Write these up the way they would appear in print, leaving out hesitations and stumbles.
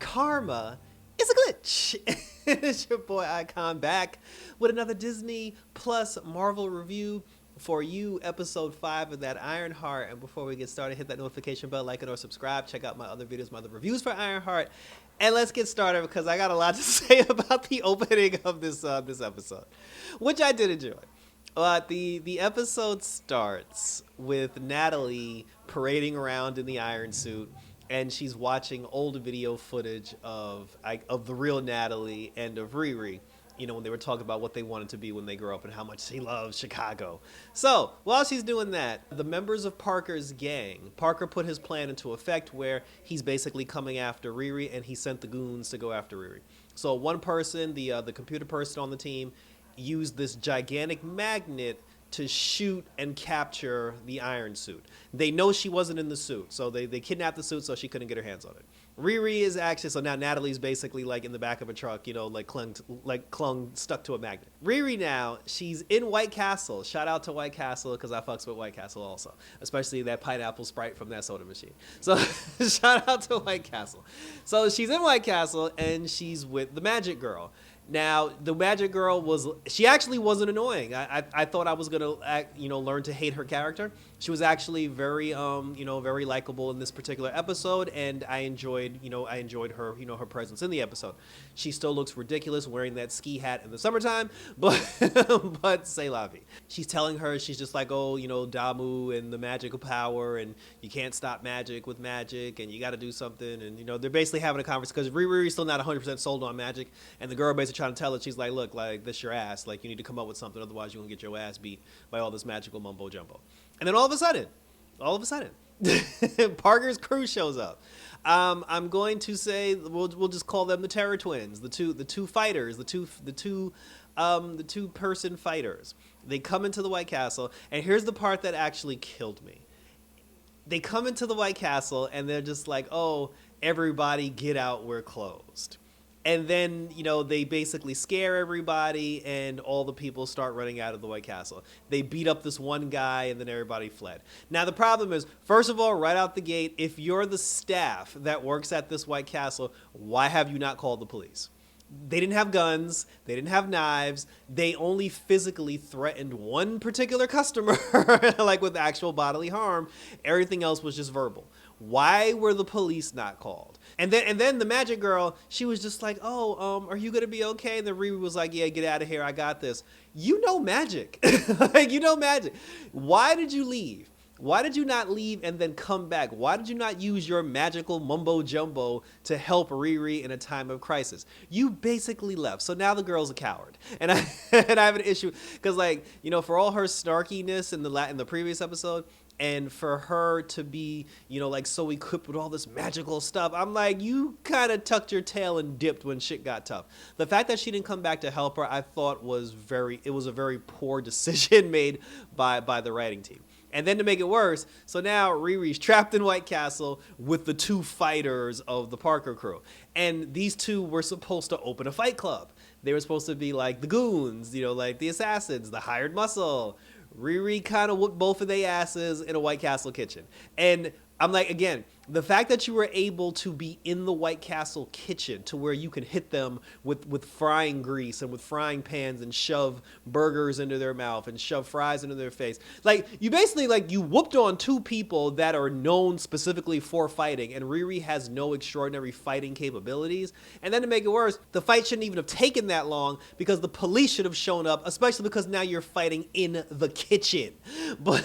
karma is a glitch. It's your boy Icon back with another Disney Plus Marvel review for you, episode 5 of that Ironheart. And before we get started, hit that notification bell, like it, or subscribe. Check out my other videos, my other reviews for Ironheart. And let's get started because I got a lot to say about the opening of this episode, which I did enjoy. The episode starts with Natalie parading around in the iron suit, and she's watching old video footage of the real Natalie and of Riri. You know, when they were talking about what they wanted to be when they grow up and how much she loves Chicago. So while she's doing that, the members of Parker's gang, Parker put his plan into effect where he's basically coming after Riri, and he sent the goons to go after Riri. So one person, the computer person on the team, used this gigantic magnet to shoot and capture the iron suit. They know she wasn't in the suit, so they kidnapped the suit so she couldn't get her hands on it. Riri is actually, so now Natalie's basically like in the back of a truck, you know, like clung stuck to a magnet. Riri now, she's in White Castle. Shout out to White Castle because I fucks with White Castle also, especially that pineapple Sprite from that soda machine. So shout out to White Castle. So she's in White Castle and she's with the Magic Girl. Now, the Magic Girl she actually wasn't annoying. I thought I was going to, learn to hate her character. She was actually very, very likable in this particular episode, and I enjoyed her, her presence in the episode. She still looks ridiculous wearing that ski hat in the summertime, but c'est la vie. She's telling her, she's just like, oh, Damu and the magical power, and you can't stop magic with magic, and you got to do something, and, they're basically having a conversation, because Riri's still not 100% sold on magic, and the girl basically trying to tell her, she's like, look, like, this your ass, like, you need to come up with something, otherwise you're gonna get your ass beat by all this magical mumbo jumbo. And then all of a sudden, Parker's crew shows up. I'm going to say we'll just call them the Terror Twins, the two fighters, the two person fighters. They come into the White Castle, and here's the part that actually killed me. They come into the White Castle, and they're just like, oh, everybody get out, we're closed. And then, they basically scare everybody, and all the people start running out of the White Castle. They beat up this one guy, and then everybody fled. Now, the problem is, first of all, right out the gate, if you're the staff that works at this White Castle, why have you not called the police? They didn't have guns. They didn't have knives. They only physically threatened one particular customer, like with actual bodily harm. Everything else was just verbal. Why were the police not called? And then the Magic Girl, she was just like, oh, are you going to be okay? And then Riri was like, yeah, get out of here. I got this. You know magic. Like, magic. Why did you leave? Why did you not leave and then come back? Why did you not use your magical mumbo jumbo to help Riri in a time of crisis? You basically left. So now the girl's a coward. And I have an issue because, for all her snarkiness in the previous episode, and for her to be, so equipped with all this magical stuff, I'm like, you kind of tucked your tail and dipped when shit got tough. The fact that she didn't come back to help her, I thought was a very poor decision made by the writing team. And then to make it worse, so now Riri's trapped in White Castle with the two fighters of the Parker crew. And these two were supposed to open a fight club. They were supposed to be like the goons, like the assassins, the hired muscle. Riri kind of whooped both of their asses in a White Castle kitchen. And I'm like, again, the fact that you were able to be in the White Castle kitchen to where you can hit them with frying grease and with frying pans and shove burgers into their mouth and shove fries into their face. Like, you basically, you whooped on two people that are known specifically for fighting, and Riri has no extraordinary fighting capabilities. And then to make it worse, the fight shouldn't even have taken that long because the police should have shown up, especially because now you're fighting in the kitchen. But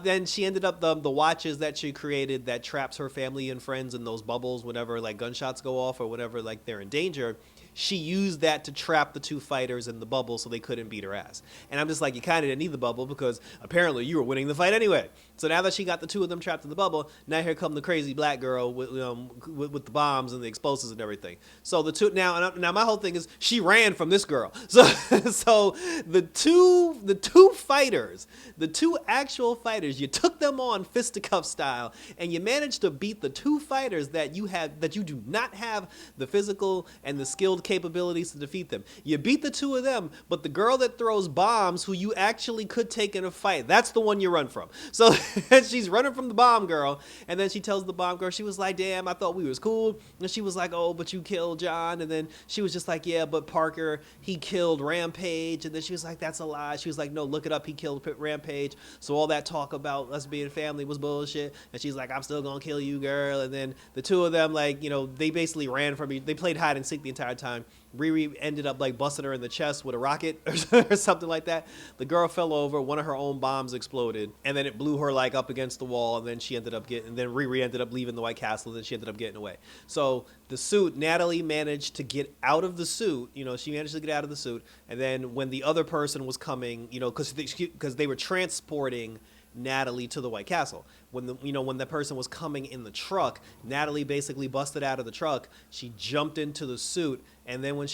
then she ended up the watches that she created that traps her family and friends in those bubbles whenever gunshots go off or whenever they're in danger. She used that to trap the two fighters in the bubble so they couldn't beat her ass. And I'm just like, you kind of didn't need the bubble because apparently you were winning the fight anyway. So now that she got the two of them trapped in the bubble, now here come the crazy black girl with the bombs and the explosives and everything. So the two now my whole thing is she ran from this girl. So the two fighters, the two actual fighters, you took them on fisticuff style. style, and you manage to beat the two fighters that you do not have the physical and the skilled capabilities to defeat them. You beat the two of them, but the girl that throws bombs, who you actually could take in a fight, that's the one you run from. So she's running from the bomb girl, and then she tells the bomb girl, she was like, damn, I thought we was cool. And she was like, oh, but you killed John. And then she was just like, yeah, but Parker, he killed Rampage. And then she was like, that's a lie. She was like, no, look it up, he killed Rampage. So all that talk about us being family was bullshit. And she's like, I'm still gonna kill you, girl. And then the two of them, like, you know, they basically ran from me. They played hide and seek the entire time. Riri ended up like busting her in the chest with a rocket or something like that. The girl fell over, one of her own bombs exploded, and then it blew her like up against the wall, and then Riri ended up leaving the White Castle, and then she ended up getting away. So the suit, Natalie managed to get out of the suit, you know, she managed to get out of the suit, and then when the other person was coming, you know, because they were transporting Natalie to the White Castle. When the person was coming in the truck, Natalie basically busted out of the truck. She jumped into the suit, and then when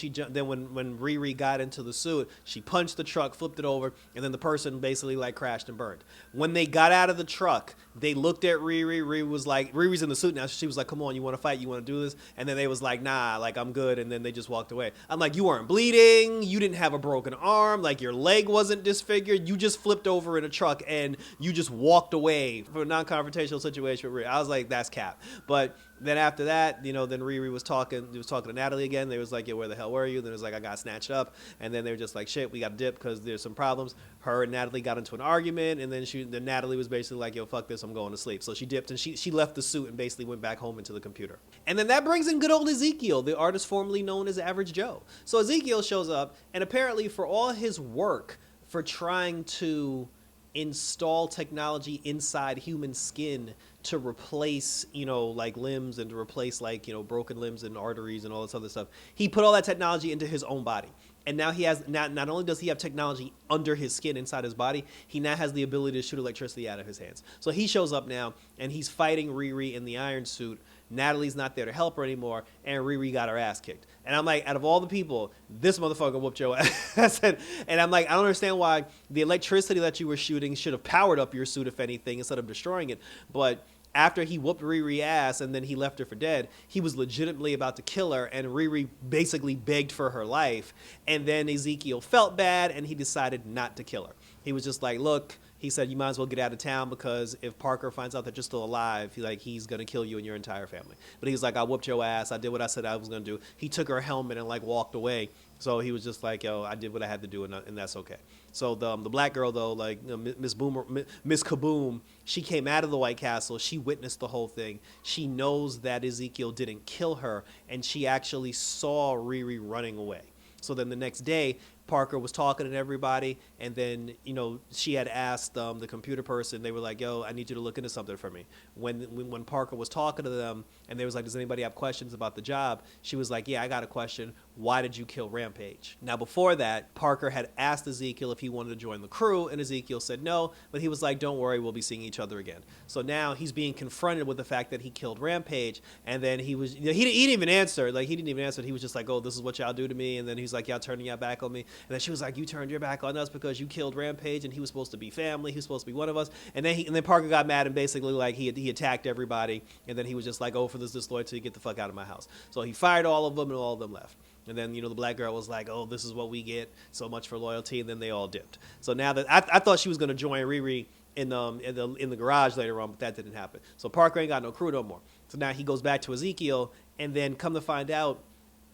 Riri got into the suit, she punched the truck, flipped it over, and then the person basically like crashed and burned. When they got out of the truck, they looked at Riri. Riri was like, Riri's in the suit now. She was like, come on, you want to fight? You want to do this? And then they was like, nah, like I'm good. And then they just walked away. I'm like, you weren't bleeding. You didn't have a broken arm. Like your leg wasn't disfigured. You just flipped over in a truck and you just walked away from a non-confrontational situation with Riri. I was like, that's cap. But then after that, you know, then Riri was talking to Natalie again. They was like, yeah, where the hell were you? Then it was like, I got snatched up. And then they were just like, shit, we got to dip because there's some problems. Her and Natalie got into an argument, and then Natalie was basically like, yo, fuck this, I'm going to sleep. So she dipped, and she left the suit and basically went back home into the computer. And then that brings in good old Ezekiel, the artist formerly known as Average Joe. So Ezekiel shows up, and apparently for all his work for trying to install technology inside human skin to replace, you know, like limbs and to replace like, you know, broken limbs and arteries and all this other stuff. He put all that technology into his own body. And now he has, not only does he have technology under his skin inside his body, he now has the ability to shoot electricity out of his hands. So he shows up now and he's fighting Riri in the iron suit. Natalie's not there to help her anymore, and Riri got her ass kicked. And I'm like, out of all the people, this motherfucker whooped your ass. And I'm like, I don't understand why the electricity that you were shooting should have powered up your suit, if anything, instead of destroying it. But after he whooped Riri ass and then he left her for dead, he was legitimately about to kill her, and Riri basically begged for her life. And then Ezekiel felt bad, and he decided not to kill her. He was just like, look, he said, you might as well get out of town because if Parker finds out that you're still alive, he's going to kill you and your entire family. But he was like, I whooped your ass. I did what I said I was going to do. He took her helmet and like walked away. So he was just like, yo, I did what I had to do, and that's okay. So the black girl, though, like, you know, Miss Kaboom, she came out of the White Castle. She witnessed the whole thing. She knows that Ezekiel didn't kill her, and she actually saw Riri running away. So then the next day, Parker was talking to everybody, and then, you know, she had asked the computer person, they were like, yo, I need you to look into something for me. When Parker was talking to them, and they was like, does anybody have questions about the job? She was like, yeah, I got a question. Why did you kill Rampage? Now, before that, Parker had asked Ezekiel if he wanted to join the crew, and Ezekiel said no, but he was like, don't worry, we'll be seeing each other again. So now he's being confronted with the fact that he killed Rampage, and then he was, you know, he didn't even answer. Like, he didn't even answer. He was just like, oh, this is what y'all do to me, and then he's like, y'all turning your back on me. And then she was like, you turned your back on us because you killed Rampage, and he was supposed to be family. He was supposed to be one of us. And then Parker got mad and basically like he attacked everybody, and then he was just like, oh, for this disloyalty, get the fuck out of my house. So he fired all of them, and all of them left. And then, you know, the black girl was like, oh, this is what we get, so much for loyalty, and then they all dipped. So now that I thought she was going to join Riri in the garage later on, but that didn't happen. So Parker ain't got no crew no more. So now he goes back to Ezekiel, and then come to find out,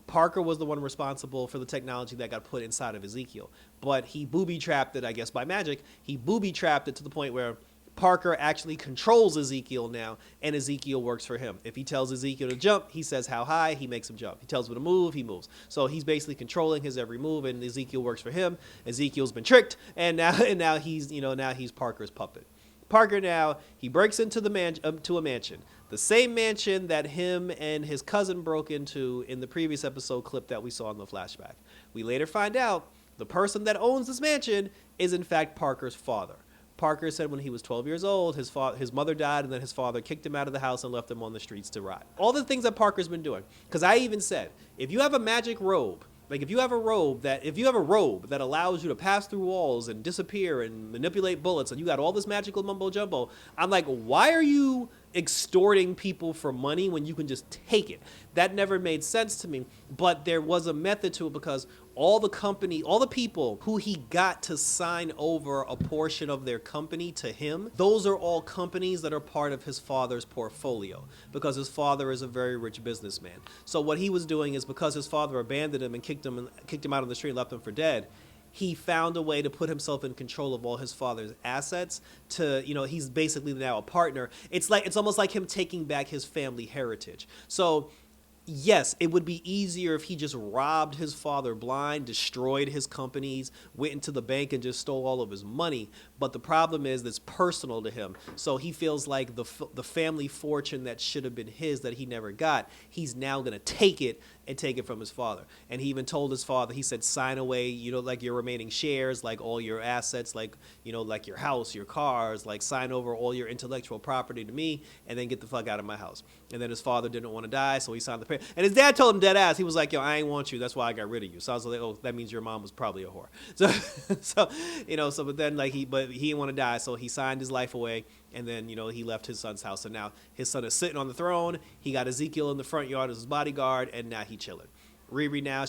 Parker was the one responsible for the technology that got put inside of Ezekiel. But he booby-trapped it, I guess, by magic. He booby-trapped it to the point where Parker actually controls Ezekiel now, and Ezekiel works for him. If he tells Ezekiel to jump, he says how high, he makes him jump. He tells him to move, he moves. So he's basically controlling his every move, and Ezekiel works for him. Ezekiel's been tricked, and now he's Parker's puppet. Parker now, he breaks into to a mansion. The same mansion that him and his cousin broke into in the previous episode clip that we saw in the flashback. We later find out the person that owns this mansion is in fact Parker's father. Parker said when he was 12 years old, his mother died, and then his father kicked him out of the house and left him on the streets to rot. All the things that Parker's been doing. Because I even said, if you have a magic robe Like if you have a robe that allows you to pass through walls and disappear and manipulate bullets, and you got all this magical mumbo jumbo, I'm like, why are you extorting people for money when you can just take it? That never made sense to me. But there was a method to it, because all the people who he got to sign over a portion of their company to him, those are all companies that are part of his father's portfolio, because his father is a very rich businessman. So what he was doing is, because his father abandoned him and kicked him out on the street and left him for dead, he found a way to put himself in control of all his father's assets. He's basically now a partner. It's almost like him taking back his family heritage. So yes, it would be easier if he just robbed his father blind, destroyed his companies, went into the bank and just stole all of his money. But the problem is it's personal to him. So he feels like the family fortune that should have been his that he never got, he's now going to take it and take it from his father. And he even told his father, he said, sign away, like your remaining shares, like all your assets, like your house, your cars, like sign over all your intellectual property to me, and then get the fuck out of my house. And then his father didn't want to die, so he signed the paper. And his dad told him dead ass, he was like, yo, I ain't want you, that's why I got rid of you. So I was like, oh, that means your mom was probably a whore. But then he didn't want to die, so he signed his life away. And then, he left his son's house. And now his son is sitting on the throne. He got Ezekiel in the front yard as his bodyguard, and now he chilling. Riri now,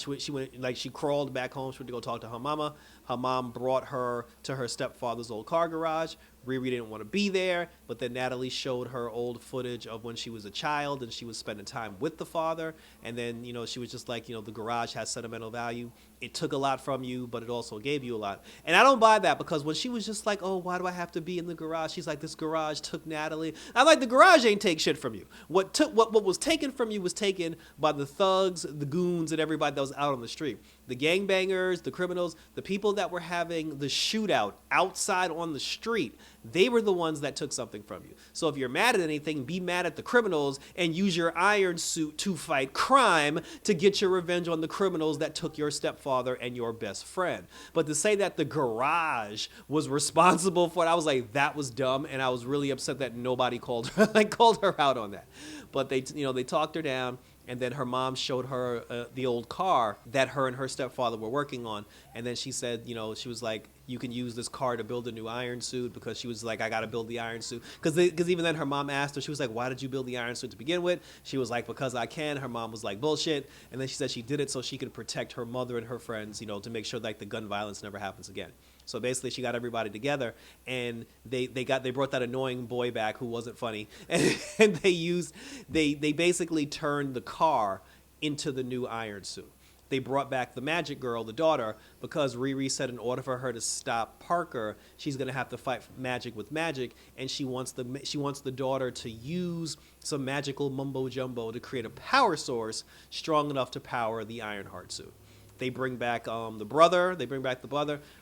she crawled back home. She went to go talk to her mama. Her mom brought her to her stepfather's old car garage. Riri didn't want to be there, but then Natalie showed her old footage of when she was a child and she was spending time with the father. And then, she was just like, the garage has sentimental value. It took a lot from you, but it also gave you a lot. And I don't buy that, because when she was just like, oh, why do I have to be in the garage? She's like, this garage took Natalie. I'm like, the garage ain't take shit from you. What was taken from you was taken by the thugs, the goons, and everybody that was out on the street. The gangbangers, the criminals, the people that were having the shootout outside on the street, they were the ones that took something from you. So if you're mad at anything, be mad at the criminals and use your iron suit to fight crime to get your revenge on the criminals that took your stepfather and your best friend. But to say that the garage was responsible for it, I was like, that was dumb, and I was really upset that nobody called her out on that. But they talked her down. And then her mom showed her the old car that her and her stepfather were working on. And then she said, she was like, you can use this car to build a new iron suit, because she was like, I got to build the iron suit. Because even then her mom asked her, she was like, why did you build the iron suit to begin with? She was like, because I can. Her mom was like, bullshit. And then she said she did it so she could protect her mother and her friends, to make sure like the gun violence never happens again. So basically, she got everybody together, and they brought that annoying boy back who wasn't funny, and they basically turned the car into the new iron suit. They brought back the magic girl, the daughter, because Riri said in order for her to stop Parker, she's gonna have to fight magic with magic, and she wants the daughter to use some magical mumbo jumbo to create a power source strong enough to power the Ironheart suit. They bring back the brother.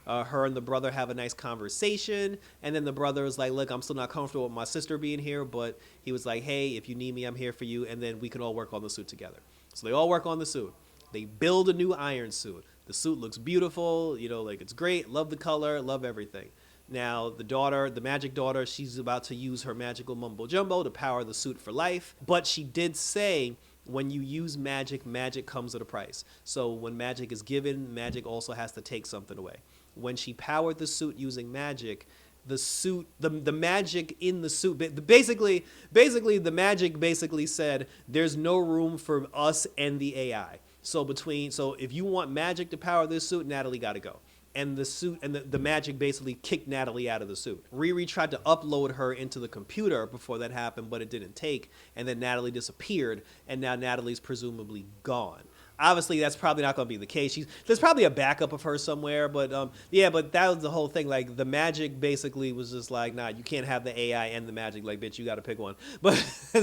Her and the brother have a nice conversation. And then the brother is like, look, I'm still not comfortable with my sister being here. But he was like, hey, if you need me, I'm here for you. And then we can all work on the suit together. So they all work on the suit. They build a new iron suit. The suit looks beautiful. It's great. Love the color. Love everything. Now, the magic daughter, she's about to use her magical mumbo jumbo to power the suit for life. But she did say, when you use magic, magic comes at a price. So when magic is given, magic also has to take something away. When she powered the suit using magic, the magic in the suit, basically the magic basically said, there's no room for us and the AI. So if you want magic to power this suit, Natalie got to go. And the suit and the magic basically kicked Natalie out of the suit. Riri tried to upload her into the computer before that happened, but it didn't take. And then Natalie disappeared, and now Natalie's presumably gone. Obviously, that's probably not going to be the case. There's probably a backup of her somewhere, but but that was the whole thing. Like, the magic basically was just like, nah, you can't have the AI and the magic. Like, bitch, you got to pick one. But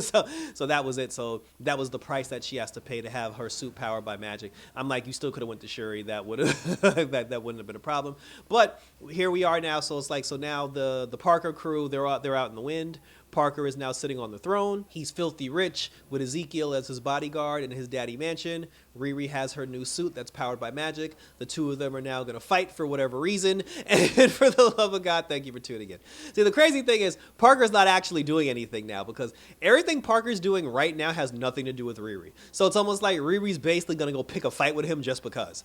so that was it. So that was the price that she has to pay to have her suit powered by magic. I'm like, you still could have went to Shuri. That would have that wouldn't have been a problem. But here we are now. So it's like, so now the Parker crew, they're out in the wind. Parker is now sitting on the throne. He's filthy rich with Ezekiel as his bodyguard in his daddy mansion. Riri has her new suit that's powered by magic. The two of them are now going to fight for whatever reason. And for the love of God, thank you for tuning in. See, the crazy thing is Parker's not actually doing anything now because everything Parker's doing right now has nothing to do with Riri. So it's almost like Riri's basically going to go pick a fight with him just because.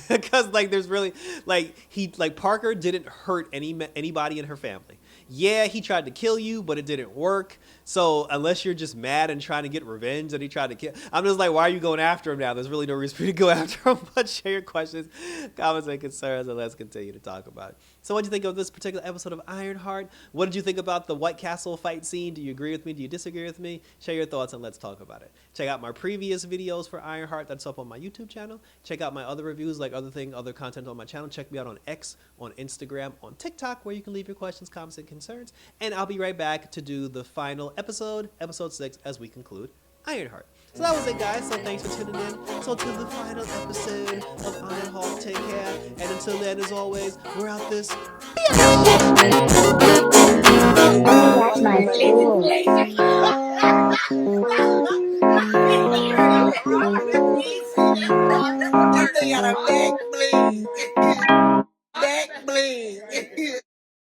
Because like there's really like Parker didn't hurt anybody in her family. Yeah, he tried to kill you, but it didn't work. So unless you're just mad and trying to get revenge that he tried to kill, I'm just like, why are you going after him now? There's really no reason for you to go after him. But share your questions, comments, and concerns, and let's continue to talk about it. So what did you think of this particular episode of Ironheart? What did you think about the White Castle fight scene? Do you agree with me? Do you disagree with me? Share your thoughts and let's talk about it. Check out my previous videos for Ironheart that's up on my YouTube channel. Check out my other reviews, like other content on my channel. Check me out on X, on Instagram, on TikTok, where you can leave your questions, comments, and concerns. And I'll be right back to do the final episode 6, as we conclude Ironheart. So that was it, guys. So thanks for tuning in. So to the final episode of Ironheart. Take care. And until then, as always, we're out this.